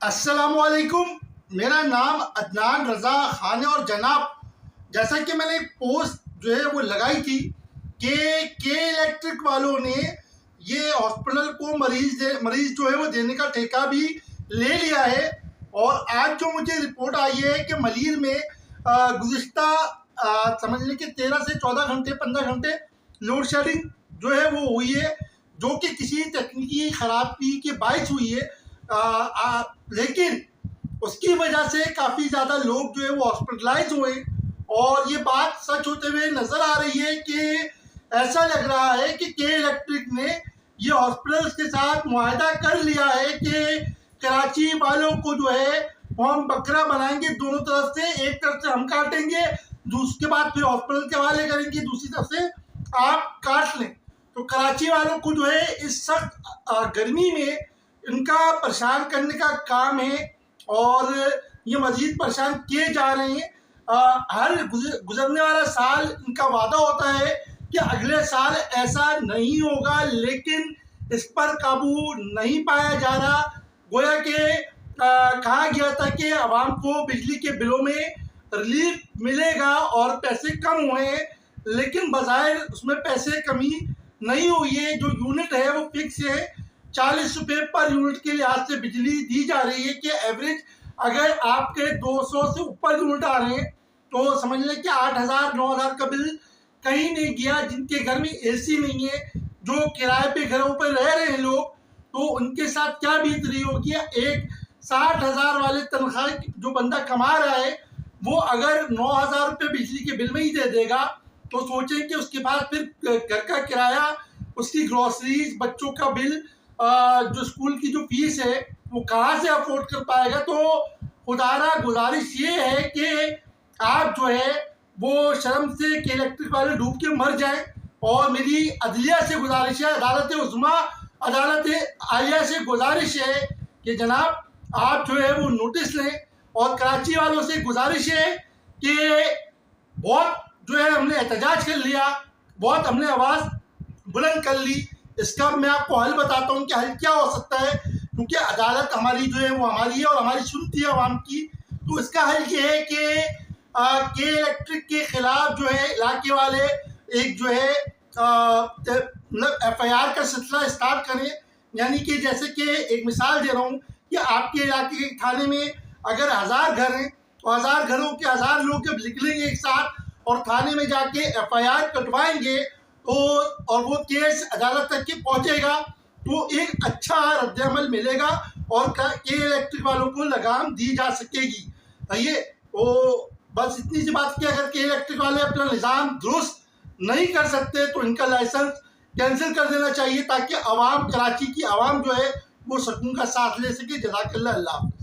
अस्सलामुअलैकुम। मेरा नाम अदनान रज़ा खान है और जनाब, जैसा कि मैंने एक पोस्ट जो है वो लगाई थी कि के इलेक्ट्रिक वालों ने ये हॉस्पिटल को मरीज जो है वो देने का ठेका भी ले लिया है। और आज जो मुझे रिपोर्ट आई है कि मलीर में गुज़िश्ता समझ लें कि 13 से 14 घंटे 15 घंटे लोड शेडिंग जो है वो हुई है, जो कि किसी तकनीकी खराबी के बायस हुई है। लेकिन उसकी वजह से काफ़ी ज़्यादा लोग जो है वो हॉस्पिटलाइज हुए और ये बात सच होते हुए नज़र आ रही है कि ऐसा लग रहा है कि के इलेक्ट्रिक ने ये हॉस्पिटल्स के साथ मुआहदा कर लिया है कि कराची वालों को जो है वो हम बकरा बनाएंगे, दोनों तरफ से, एक तरफ से हम काटेंगे, उसके बाद फिर हॉस्पिटल के हवाले करेंगे, दूसरी तरफ से आप काट लें। तो कराची वालों को जो है इस सख्त गर्मी में इनका परेशान करने का काम है और ये मज़ीद परेशान किए जा रहे हैं। हर गुजरने वाला साल इनका वादा होता है कि अगले साल ऐसा नहीं होगा, लेकिन इस पर काबू नहीं पाया जा रहा। गोया कि कहा गया था कि आवाम को बिजली के बिलों में रिलीफ मिलेगा और पैसे कम हुए हैं, लेकिन बज़ाहिर उसमें पैसे कमी नहीं हुई है। जो यूनिट है वो फिक्स है, 40 रुपये पर यूनिट के लिहाज से बिजली दी जा रही है कि एवरेज अगर आपके 200 से ऊपर यूनिट आ रहे हैं तो समझ लें कि 8,000 9,000 का बिल कहीं नहीं गया। जिनके घर में एसी नहीं है, जो किराए पे घरों पर रह रहे हैं लोग, तो उनके साथ क्या बीत रही होगी। एक 60,000 वाले तनख्वाह जो बंदा कमा रहा है वो अगर 9,000 रुपये बिजली के बिल में ही दे देगा तो सोचें कि उसके बाद फिर घर का किराया, उसकी ग्रॉसरीज, बच्चों का बिल, जो स्कूल की जो फीस है वो कहाँ से अफोर्ड कर पाएगा। तो खुदारा गुजारिश ये है कि आप जो है वो शर्म से के इलेक्ट्रिक वाले डूब के मर जाएं। और मेरी अदलिया से गुजारिश है, अदालत उज़्मा, अदालत आलिया से गुजारिश है कि जनाब आप जो है वो नोटिस लें। और कराची वालों से गुजारिश है कि बहुत जो है हमने एहतजाज कर लिया, बहुत हमने आवाज़ बुलंद कर ली, इसका मैं आपको हल बताता हूँ कि हल क्या हो सकता है। क्योंकि अदालत हमारी जो है वो हमारी है और हमारी सुनती है आवाम की। तो इसका हल ये है कि के इलेक्ट्रिक के ख़िलाफ़ जो है इलाके वाले एक जो है मतलब FIR का सिलसिला स्टार्ट करें। यानी कि जैसे कि एक मिसाल दे रहा हूँ कि आपके इलाके के थाने में अगर 1000 घर हैं तो 1000 घरों के 1000 लोग जब निकलेंगे एक साथ और थाने में जाके FIR कटवाएंगे तो और वो केस अदालत तक के पहुंचेगा तो एक अच्छा रद्द-ए-अमल मिलेगा और के इलेक्ट्रिक वालों को लगाम दी जा सकेगी। ये तो बस इतनी सी बात कि अगर के इलेक्ट्रिक वाले अपना निज़ाम दुरुस्त नहीं कर सकते तो इनका लाइसेंस कैंसिल कर देना चाहिए, ताकि आवाम, कराची की आवाम जो है वो सुकून का साथ ले सके। जज़ाकल्लाह। अल्लाह।